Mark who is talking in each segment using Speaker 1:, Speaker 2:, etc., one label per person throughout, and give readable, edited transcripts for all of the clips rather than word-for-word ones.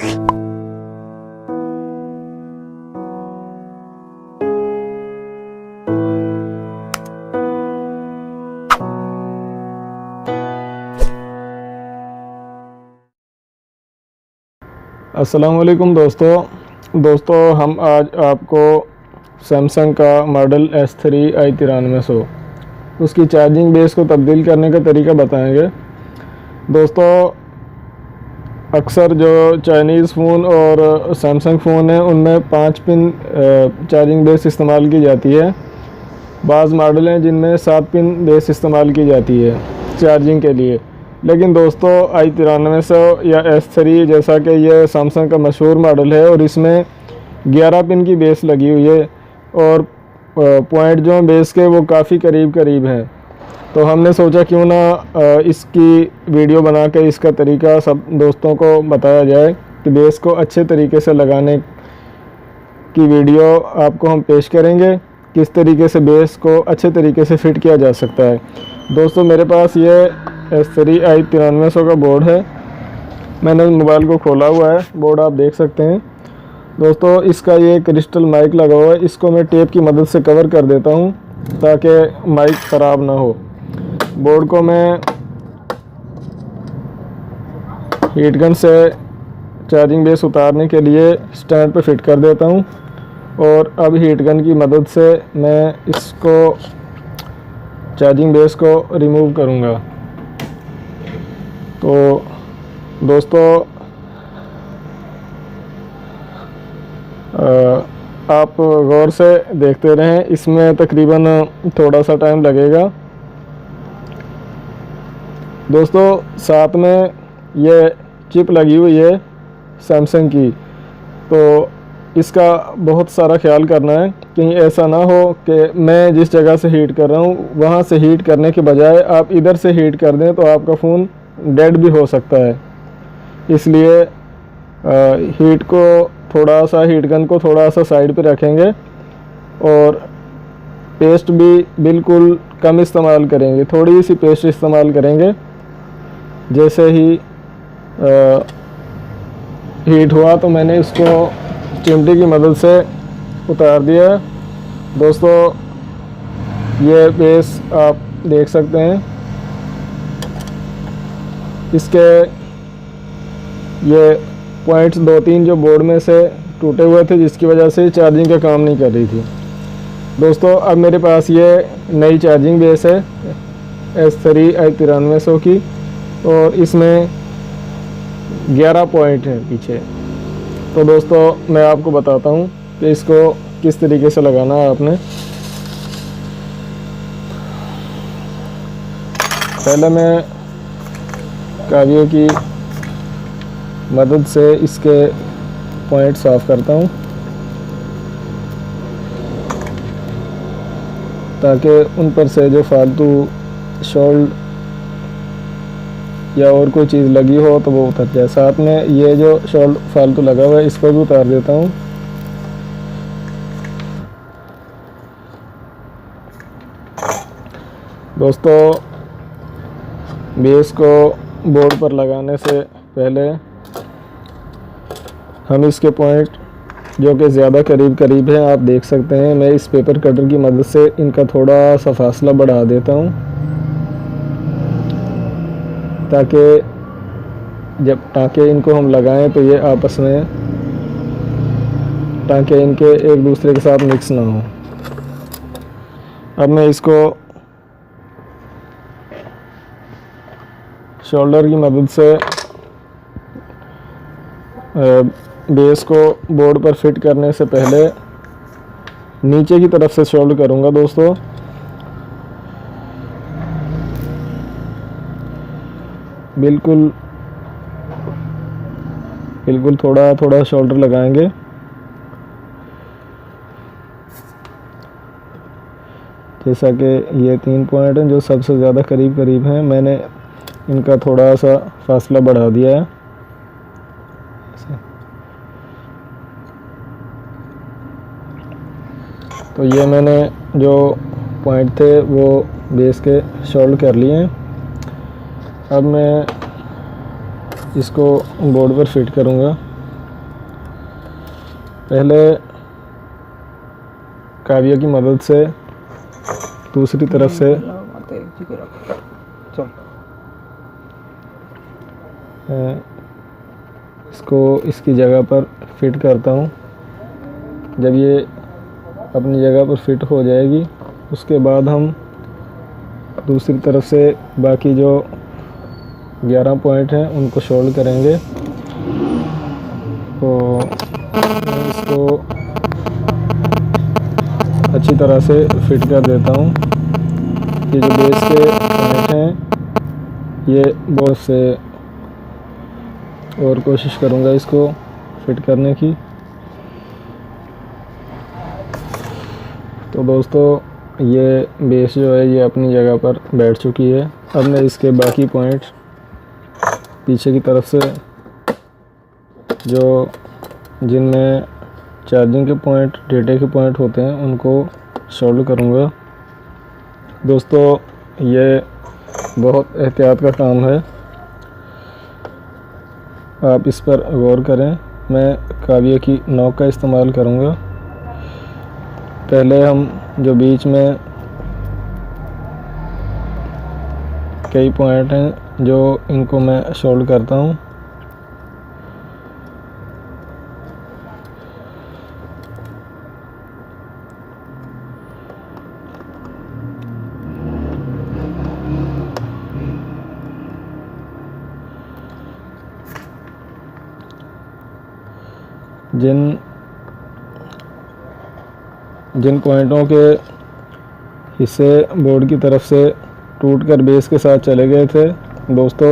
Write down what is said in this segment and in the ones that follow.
Speaker 1: अस्सलामुअलैकुम दोस्तों हम आज आपको सैमसंग का मॉडल S3i9300 उसकी चार्जिंग बेस को तब्दील करने का तरीका बताएंगे। दोस्तों, अक्सर जो चाइनीज़ फ़ोन और सैमसंग फ़ोन है उनमें 5 पिन चार्जिंग बेस इस्तेमाल की जाती है। बाज़ मॉडल हैं जिनमें 7 पिन बेस इस्तेमाल की जाती है चार्जिंग के लिए। लेकिन दोस्तों, i9300 या S3 जैसा कि यह सैमसंग का मशहूर मॉडल है और इसमें 11 पिन की बेस लगी हुई है और पॉइंट जो बेस के वो काफ़ी करीब हैं। तो हमने सोचा क्यों ना इसकी वीडियो बना के इसका तरीका सब दोस्तों को बताया जाए कि बेस को अच्छे तरीके से लगाने की वीडियो आपको हम पेश करेंगे, किस तरीके से बेस को अच्छे तरीके से फिट किया जा सकता है। दोस्तों, मेरे पास ये S3i9300 का बोर्ड है। मैंने मोबाइल को खोला हुआ है, बोर्ड आप देख सकते हैं। दोस्तों, इसका ये क्रिस्टल माइक लगा हुआ है, इसको मैं टेप की मदद से कवर कर देता हूँ ताकि माइक ख़राब ना हो। बोर्ड को मैं हीट गन से चार्जिंग बेस उतारने के लिए स्टैंड पर फिट कर देता हूँ और अब हीट गन की मदद से मैं इसको चार्जिंग बेस को रिमूव करूँगा। तो दोस्तों, आप गौर से देखते रहें, इसमें तकरीबन थोड़ा सा टाइम लगेगा। दोस्तों, साथ में ये चिप लगी हुई है सैमसंग की, तो इसका बहुत सारा ख्याल करना है। कहीं ऐसा ना हो कि मैं जिस जगह से हीट कर रहा हूँ वहाँ से हीट करने के बजाय आप इधर से हीट कर दें तो आपका फ़ोन डेड भी हो सकता है। इसलिए हीट गन को थोड़ा सा साइड पे रखेंगे और पेस्ट भी बिल्कुल कम इस्तेमाल करेंगे, थोड़ी सी पेस्ट इस्तेमाल करेंगे। जैसे ही हीट हुआ तो मैंने इसको चिमटी की मदद से उतार दिया। दोस्तों, ये बेस आप देख सकते हैं, इसके ये पॉइंट्स 2-3 जो बोर्ड में से टूटे हुए थे जिसकी वजह से चार्जिंग का काम नहीं कर रही थी। दोस्तों, अब मेरे पास ये नई चार्जिंग बेस है S3i9300 की और इसमें 11 पॉइंट हैं पीछे। तो दोस्तों, मैं आपको बताता हूँ कि इसको किस तरीके से लगाना है आपने। पहले मैं कावियों की मदद से इसके पॉइंट साफ़ करता हूँ ताकि उन पर से जो फालतू शोल्ड या और कोई चीज़ लगी हो तो वो उतर जाए। साथ में ये जो शोल्ड फालतू लगा हुआ है इसको भी उतार देता हूँ। दोस्तों, बेस को बोर्ड पर लगाने से पहले हम इसके पॉइंट जो कि ज़्यादा करीब हैं आप देख सकते हैं, मैं इस पेपर कटर की मदद से इनका थोड़ा सा फासला बढ़ा देता हूँ ताकि इनको हम लगाएं तो ये आपस में ताकि इनके एक दूसरे के साथ मिक्स ना हो। अब मैं इसको शोल्डर की मदद से बेस को बोर्ड पर फिट करने से पहले नीचे की तरफ से शोल्ड करूंगा। दोस्तों, बिल्कुल थोड़ा शोल्डर लगाएंगे। जैसा कि ये 3 पॉइंट हैं जो सबसे ज़्यादा करीब हैं, मैंने इनका थोड़ा सा फासला बढ़ा दिया है। तो ये मैंने जो पॉइंट थे वो बेस के शोल्ड कर लिए हैं। अब मैं इसको बोर्ड पर फिट करूँगा। पहले काव्य की मदद से दूसरी तरफ से इसको इसकी जगह पर फिट करता हूँ। जब ये अपनी जगह पर फिट हो जाएगी उसके बाद हम दूसरी तरफ से बाकी जो 11 पॉइंट हैं उनको सोल्व करेंगे। तो मैं इसको अच्छी तरह से फिट कर देता हूँ। ये जो बेस के पॉइंट हैं ये बहुत से और कोशिश करूँगा इसको फिट करने की। तो दोस्तों ये बेस जो है ये अपनी जगह पर बैठ चुकी है। अब मैं इसके बाकी पॉइंट पीछे की तरफ से जो जिनमें चार्जिंग के पॉइंट डेटा के पॉइंट होते हैं उनको सोल्व करूँगा। दोस्तों ये बहुत एहतियात का काम है, आप इस पर गौर करें। मैं काव्य की नोक का इस्तेमाल करूँगा। पहले हम जो बीच में कई पॉइंट हैं जो इनको मैं सोल्व करता हूँ। जिन पॉइंटों के हिस्से बोर्ड की तरफ से टूटकर बेस के साथ चले गए थे दोस्तों,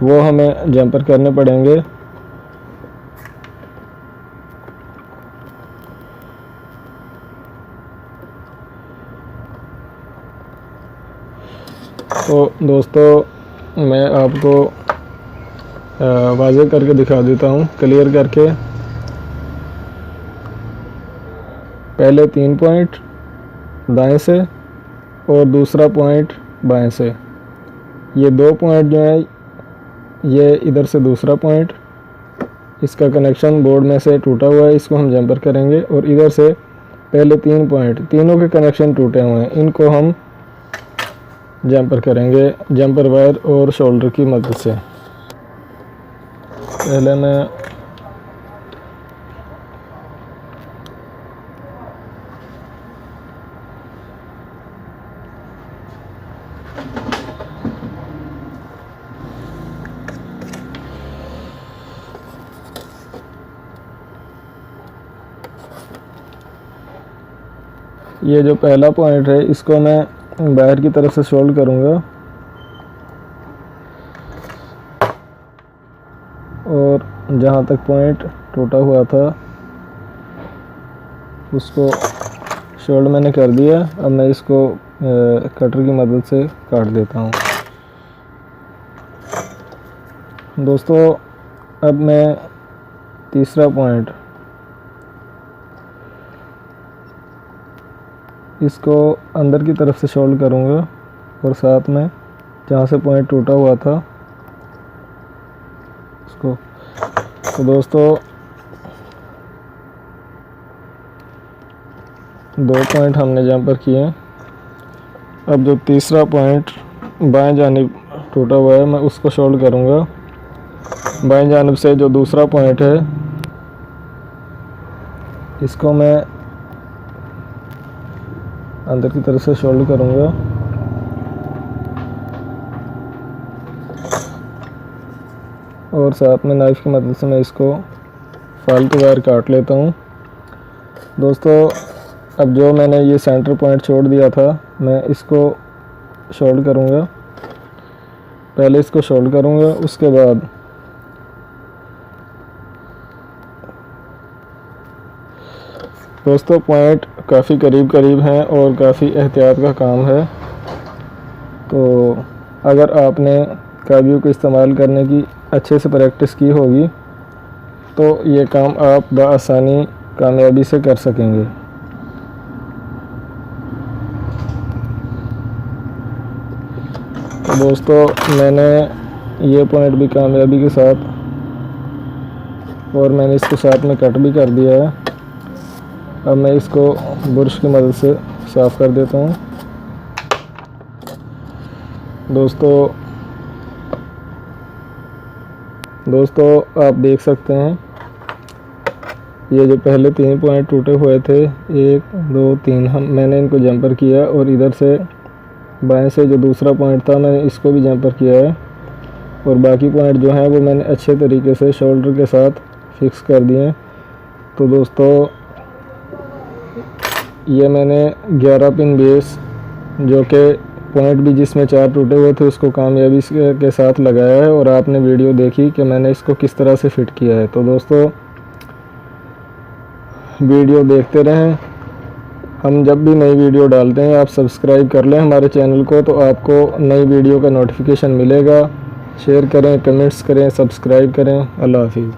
Speaker 1: वो हमें जंपर करने पड़ेंगे। तो दोस्तों मैं आपको वाज़ेह करके दिखा देता हूँ, क्लियर करके। पहले 3 पॉइंट दाएं से और दूसरा पॉइंट बाएं से। ये 2 पॉइंट जो है ये इधर से दूसरा पॉइंट, इसका कनेक्शन बोर्ड में से टूटा हुआ है, इसको हम जंपर करेंगे। और इधर से पहले 3 पॉइंट, तीनों के कनेक्शन टूटे हुए हैं, इनको हम जंपर करेंगे जंपर वायर और शोल्डर की मदद से। पहले मैं ये जो पहला पॉइंट है इसको मैं बाहर की तरफ से सोल्व करूँगा और जहाँ तक पॉइंट टूटा हुआ था उसको सोल्ड मैंने कर दिया। अब मैं इसको कटर की मदद से काट देता हूँ। दोस्तों अब मैं तीसरा पॉइंट इसको अंदर की तरफ से सोल्व करूँगा और साथ में जहाँ से पॉइंट टूटा हुआ था उसको। तो दोस्तों 2 पॉइंट हमने जंपर किए। अब जो तीसरा पॉइंट बाएं जानिब टूटा हुआ है मैं उसको सोल्व करूँगा। बाएं जानिब से जो दूसरा पॉइंट है इसको मैं अंदर की तरफ से सोल्व करूँगा और साथ में नाइफ की मदद से मैं इसको फालतू वायर काट लेता हूँ। दोस्तों अब जो मैंने ये सेंटर पॉइंट छोड़ दिया था मैं इसको सोल्व करूँगा। पहले इसको सोल्व करूँगा, उसके बाद दोस्तों पॉइंट काफ़ी करीब हैं और काफ़ी एहतियात का काम है। तो अगर आपने काव्य को इस्तेमाल करने की अच्छे से प्रैक्टिस की होगी तो ये काम आप बआसानी कामयाबी से कर सकेंगे। तो दोस्तों मैंने ये पॉइंट भी कामयाबी के साथ और मैंने इसको साथ में कट भी कर दिया है। अब मैं इसको ब्रश की मदद से साफ़ कर देता हूँ। दोस्तों आप देख सकते हैं ये जो पहले 3 पॉइंट टूटे हुए थे, 1 2 3, मैंने इनको जंपर किया और इधर से बाएं से जो दूसरा पॉइंट था मैंने इसको भी जंपर किया है और बाकी पॉइंट जो हैं वो मैंने अच्छे तरीके से शोल्डर के साथ फिक्स कर दिए हैं। तो दोस्तों ये मैंने 11 पिन बेस जो कि पॉइंट भी जिसमें 4 टूटे हुए थे उसको कामयाबी के साथ लगाया है और आपने वीडियो देखी कि मैंने इसको किस तरह से फिट किया है। तो दोस्तों वीडियो देखते रहें, हम जब भी नई वीडियो डालते हैं आप सब्सक्राइब कर लें हमारे चैनल को, तो आपको नई वीडियो का नोटिफिकेशन मिलेगा। शेयर करें, कमेंट्स करें, सब्सक्राइब करें। अल्लाह हाफिज़।